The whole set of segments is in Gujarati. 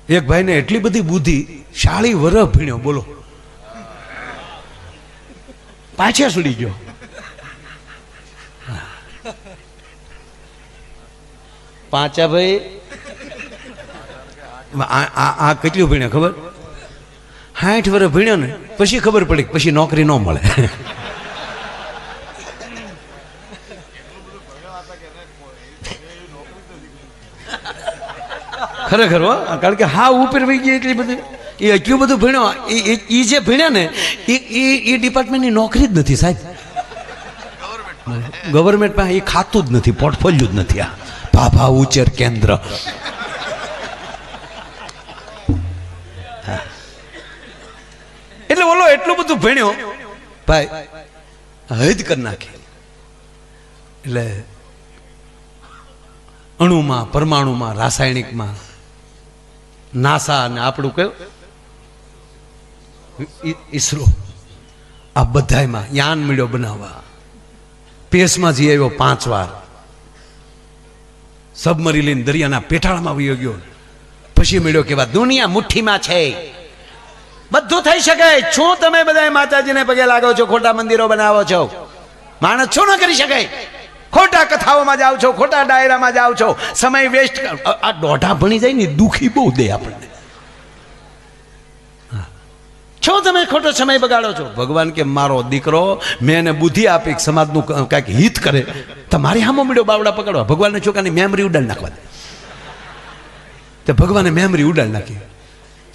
એક ભાઈને એટલી બધી બુદ્ધિ, 40 વર્ષ ભણ્યો, બોલો, પાછા સુડી ગયો. પાંચા ભાઈ આ કેટલું ભણ્યા ખબર? 60 વર્ષ ભણ્યો ને પછી ખબર પડી પછી નોકરી ન મળે. ખરેખર હો, કારણ કે હા ઉપર વહી ગઈ એટલી બધી. એ એટલું બધું ભણ્યો, એ જે ભણ્યા ને એ ડિપાર્ટમેન્ટની નોકરી જ નથી સાહેબ. ગવર્મેન્ટમાં એ ખાતું જ નથી, પોર્ટફોલિયો જ નથી. આ ભાભા ઉચ્ચેર કેન્દ્ર. એટલે બોલો એટલું બધું ભણ્યો ભાઈ, હદ કરી નાખે. એટલે અણુમાં, પરમાણુમાં, રાસાયણિકમાં, નાસા અને આપણું કયું ઈસરો, આ બધામાં યાન મળ્યો બનાવવા. પેસમાં જઈ આવ્યો 5 વાર, સબમરી લઈને દરિયાના પેટાળમાં વયો ગયો. પછી મળ્યો કે દુનિયા મુઠ્ઠીમાં છે, બધું થઈ શકે. શું તમે બધા માતાજીને પગે લાગો છો, ખોટા મંદિરો બનાવો છો? માણસ શું ન કરી શકે? ખોટા કથાઓમાં જાઓ છો, ખોટા ડાયરામાં જાઓ છો, સમય વેસ્ટ. આ દોઢા ભણી જાય ને દુખી બહુ દે આપણને. છો તમે ખોટો સમય બગાડો છો. ભગવાન કે મારો દીકરો, મેં એને બુદ્ધિ આપી સમાજનું કાંઈક હિત કરે, તમારી હામો મળ્યો બાવડા પકડવા. ભગવાનને છોકરાની મેમરી ઉડાડી નાખવા દે. તો ભગવાને મેમરી ઉડાડી નાખી.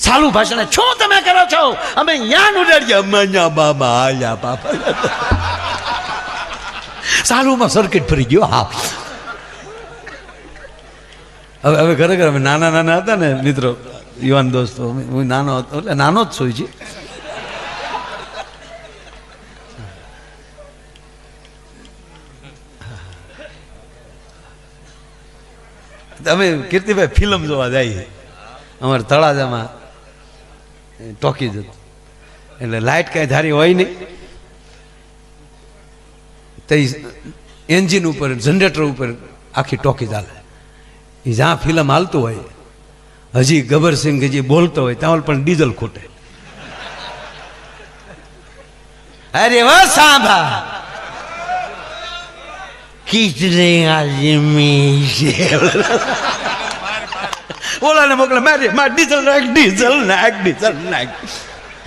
સાલું ભાષણ, શું તમે કરો છો? અમે યાન ઉડાડીએ. અમારા બાબા આયા બાપા. સાલુમાં સર્કિટ ફરી ગયો. હા, હવે ખરેખર અમે નાના હતા ને મિત્રો, યુવાન દોસ્તો, હું નાનો હતો, એટલે નાનો જ છું. અમે કીર્તિભાઈ ફિલ્મ જોવા જઈએ. અમારે તળાજામાં ટોકીજ હતું, એટલે લાઇટ કાંઈ ધારી હોય નહીં. તો એન્જિન ઉપર, જનરેટર ઉપર આખી ટોકી ચાલે. એ જ્યાં ફિલ્મ હાલતું હોય, હજી ગબ્બરસિંહ હજી બોલતો હોય, ત્યાં પણ ડીઝલ ખૂટે. અરે વાહ સાંભા, કિતને આદમી છે. ઓલાને મોકલે, મારે ડીઝલ નાખ, ડીઝલ નાખ, ડીઝલ નાખ.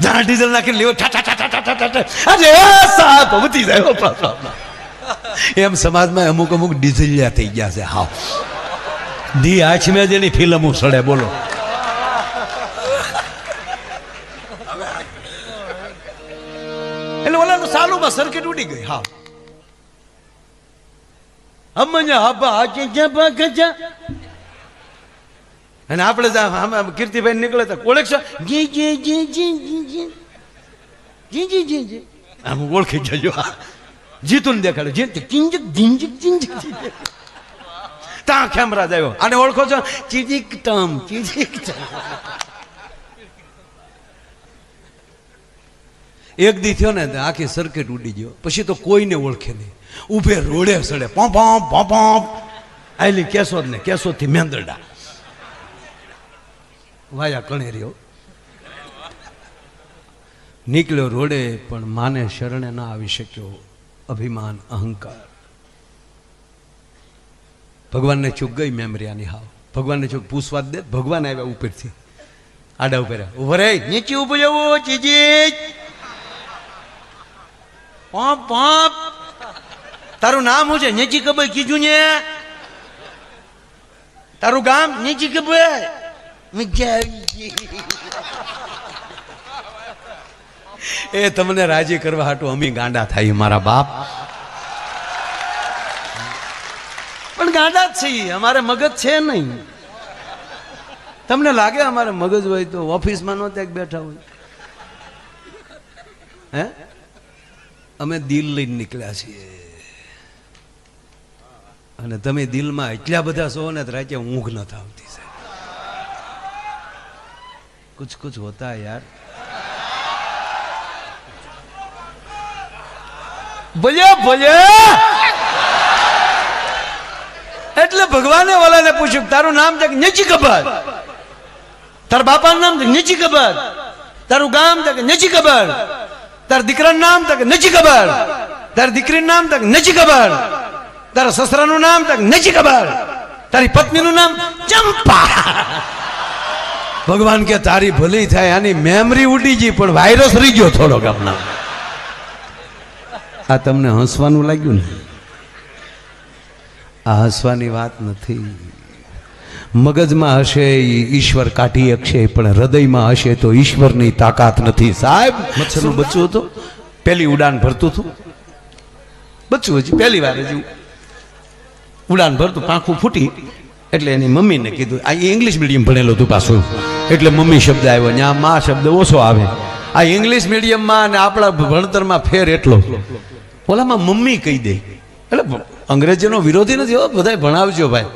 જ્યાં ડીઝલ નાખી લેવો, અરે સાહેબ વધી જાય. એમ સમાજમાં અમુક ડીઝલિયા થઈ ગયા છે. હા, દી આંખમાં જેની ફિલ્મો સડે, બોલો. એટલે ઓલાનું સાલુમાં સર્કિટ ઉડી ગઈ. હા, અને આપણે કીર્તિભાઈ નીકળે તો ઓળખશો, જી જી જી જી જી જી જી જી જી જી, આમ ઓળખી જજો. જીતું દેખાડે, જીત ચિંજક ઝીંજક ચિંજક. ત્યાં ખેમરાજ આવ્યો, આને ઓળખો છો? ચીજીક ટમ, ચીજીક ટમ. એક દી થયો ને આખી સર્કિટ ઉડી ગયો. પછી તો કોઈને ઓળખે નહીં. ઉભે રોડે સડે, પોંપ પોંપ પોંપ. આયલી કેશોદ ને, કેશોદ થી મેંદરડા વાયા કણેરીઓ નીકળ્યો રોડે, પણ માને શરણે ના આવી શક્યો. અભિમાન, અહંકાર. ભગવાનને ચૂક ગઈ મેમરી આની. હાવ ભગવાનને ચૂક પૂછવા દે. ભગવાન આવ્યા ઉપરથી, આડા ઉપર ઉભો રે, નીચે ઉભો જવું, ચીજી પોંપ પોંપ. તારું નામ શું છે? નીચી ખબર કીધું ને. તારું ગામ? નીચી ખબર. એ તમને રાજી કરવા હાટું અમે ગાંડા થાય મારા બાપ. પણ ગાંડા જ છીએ, અમારે મગજ છે નહીં. તમને લાગે અમારે મગજ હોય તો ઓફિસમાં નો ત્યાં બેઠા હોય? હે, અમે દિલ લઈને નીકળ્યા છીએ. અને તમે દિલમાં એટલા બધા છો ને રાતે ઊંઘ નથી આવતી. कुछ कुछ होता है यार. બોલ્યા બોલ્યા. એટલે ભગવાને ઓલાને પૂછ્યું, તારું નામ છે? નીચી ખબર. તારા બાપાનું નામ નથી ખબર, તારું ગામ તક નથી ખબર, તારા દીકરાનું નામ તક નથી ખબર, તારી દીકરીનું નામ તક નથી ખબર, તારા સસરાનું નામ તક નથી ખબર, તારી પત્નીનું નામ ચંપા. ભગવાન કે તારી ભલી થાય, આની મેમરી ઉડી ગઈ પણ વાયરસ રહી ગયો થોડો ગામના. આ તમને હસવાનું લાગ્યું ને? આ હસવાની વાત નથી. મગજમાં હશે ઈશ્વર કાઢી શકશે, પણ હૃદયમાં હશે તો ઈશ્વરની તાકાત નથી. સાહેબ મચ્છરનું બચ્ચું હતું, પહેલી ઉડાન ભરતું હતું બચ્ચું, હજી પહેલી વાર હજી ઉડાન ભરતું, પાંખું ફૂટી એટલે એની મમ્મીને કીધું. આ ઇંગ્લિશ મીડિયમ ભણેલો હતું પાછું, એટલે મમ્મી શબ્દ આવ્યો, ત્યાં માં શબ્દ ઓછો આવે. આ ઇંગ્લિશ મીડિયમમાં અને આપણા ભણતરમાં ફેર એટલો, ઓલામાં મમ્મી કહી દે. એટલે અંગ્રેજીનો વિરોધી નથી હો, બધાય ભણાવજો ભાઈ,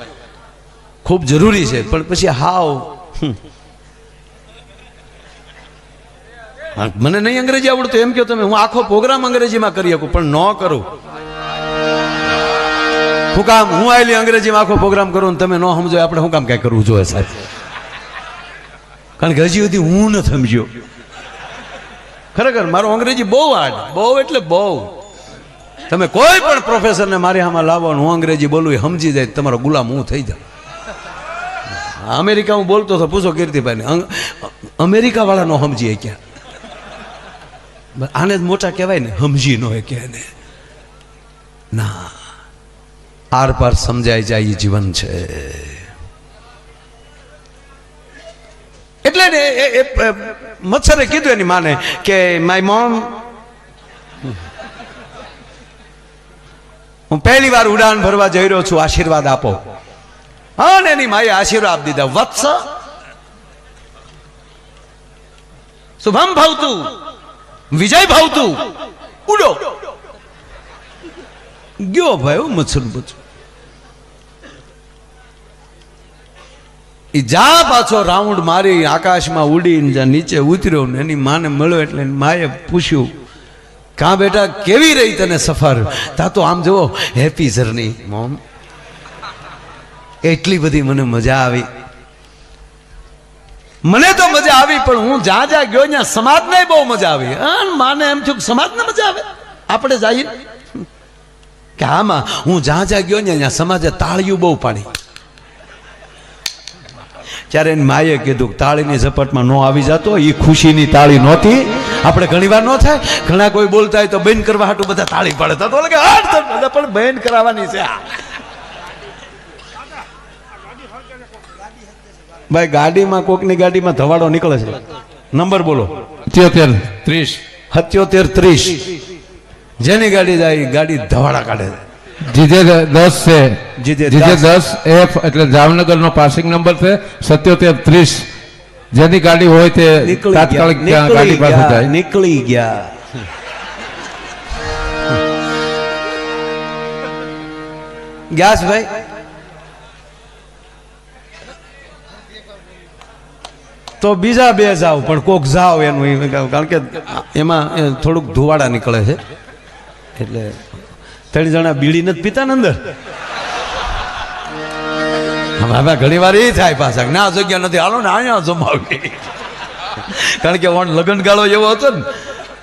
ખૂબ જરૂરી છે. પણ પછી હાવ મને નહીં અંગ્રેજી આવડતું એમ કહો તમે, હું આખો પ્રોગ્રામ અંગ્રેજીમાં કરી શકું પણ ન કરું. હું કામ હું આવેલી અંગ્રેજીમાં આખો પ્રોગ્રામ કરું ને તમે ન સમજો, આપણે શું કામ કઈ કરવું જોઈએ સાહેબ? કારણ કે હજી સુધી હું ન સમજ્યો. ખરેખર મારું અંગ્રેજી બહુ હાર્ડ, બહુ એટલે બહુ. તમે કોઈ પણ પ્રોફેસરને મારી આમાં લાવો, હું અંગ્રેજી બોલું એ સમજી જાય, તમારો ગુલામ હું થઈ જાઉં. અમેરિકા હું બોલતો હતો, પૂછો કીર્તિભાઈને, અમેરિકા વાળા નો સમજીએ ક્યાં? આને જ મોટા કહેવાય ને, સમજી નો કે ના, આર પાર સમજાઈ જાય એ જીવન છે. એટલે ને મચ્છરે કીધું એની માને કે માય મોમ, હું પહેલી વાર ઉડાન ભરવા જઈ રહ્યો છું, આશીર્વાદ આપો. હા, ને એની માએ આશીર્વાદ આપી દીધા. વત્સ શુભમ ભાવતું, વિજય ભાવતું, ઉડો. ગયો ભાઈ મચ્છર બચ્ચું. એ જા પાછો રાઉન્ડ મારી આકાશમાં ઉડીને નીચે ઉતર્યો ને એની માને મળ્યો એટલે માએ પૂછ્યું, કા બેટા કેવી રહી તને સફર? તા તો આમ જુઓ હેપી જર્ની મોમ. એટલી બધી મને મજા આવી, મને તો મજા આવી, પણ હું જ્યાં જ્યાં ગયો ત્યાં સમાજને બહુ મજા આવી. માને એમ થયું સમાજને મજા આવે, આપણે જઈએ કે આમાં હું જ્યાં જ્યાં ગયો ને ત્યાં સમાજે તાળીયું બહુ પાડી. ત્યારે એની માએ કીધું તાળીની ઝપટમાં ન આવી જતો, એ ખુશીની તાળી નહોતી. આપણે ઘણી વાર ન થાય, ઘણા કોઈ બોલતા હોય તો બેન કરવા હાટું બધા તાળી પાડે, તો પણ બેન કરાવવાની છે. ભાઈ ગાડીમાં કોકની ગાડીમાં ધવાડો નીકળે છે, નંબર બોલો. 7730 જેની ગાડી જાય ગાડી ધવાડા કાઢે છે. જીજે 10 છે, જીજે 10 F એટલે જામનગર નો પાસિંગ નંબર છે. 7730 જેની ગાડી હોય તે તાત્કાલિક ગાડી પાસે જાય. નીકળી ગયા. ગ્યાસ ભાઈ તો બીજા બે જાવ, પણ કોક જાવ એનું, કારણ કે એમાં થોડુંક ધુવાડા નીકળે છે. એટલે 3 જણા બીડી નથી પીતા ને અંદર. હવે ઘણી વાર એ થાય પાછા, ના જગ્યા નથી, હાલો ને અહીંયા જમાવી. કારણ કે ઓણ લગનગાળો એવો હતો ને,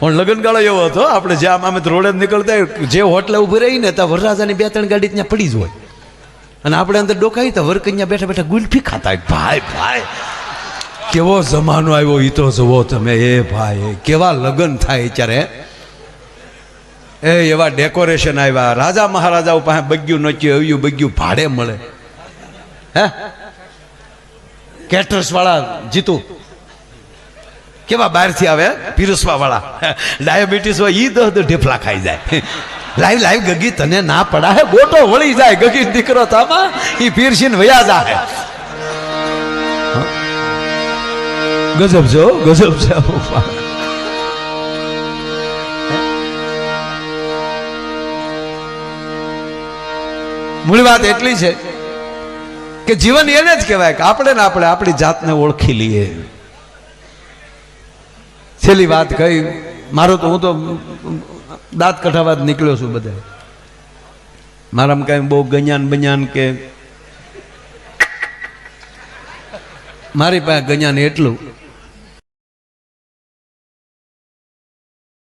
ઓણ લગનગાળો એવો હતો, આપણે જ્યાં અમે રોડે નીકળતા જે હોટલે ઉભી રહી ને ત્યાં વરરાજાની 2-3 ગાડી ત્યાં પડી જ હોય, અને આપણે અંદર ડોકાઈ તો વરકન્યા બેઠા બેઠા ગુલ્ફી ખાતા. ભાઈ ભાઈ કેવો જમાનો આવ્યો એ તો જુઓ તમે. એ ભાઈ કેવા લગ્ન થાય ત્યારે, એ એવા ડેકોરેશન આવ્યા. રાજા મહારાજાઓ પાસે બગ્યું નચ્યું, એવું બગ્યું ભાડે મળે. હે કેટરસ વાળા જીતું કેવા બહારથી આવે, પીરસવા વાળા. ડાયાબિટીસ હોય ઈ 10 ઢેફલા ખાઈ જાય. લાઈવ લાઈવ ગગી તને ના પડા હે, ગોટો વળી જાય ગગી દીકરો તામાં, ઈ પીરસીને વયા જાય. ગજબ છે, ગજબ છે. મૂળ વાત એટલી છે કે જીવન એને જ કહેવાય કે આપણે ને આપણે આપણી જાતને ઓળખી લઈએ. છેલ્લી વાત કહી, મારો તો હું તો દાંત કઢાવા જ નીકળ્યો છું. બધા મારામાં કઈ બહુ ગજાન બજાન કે મારી પાસે ગણ્યા ને એટલું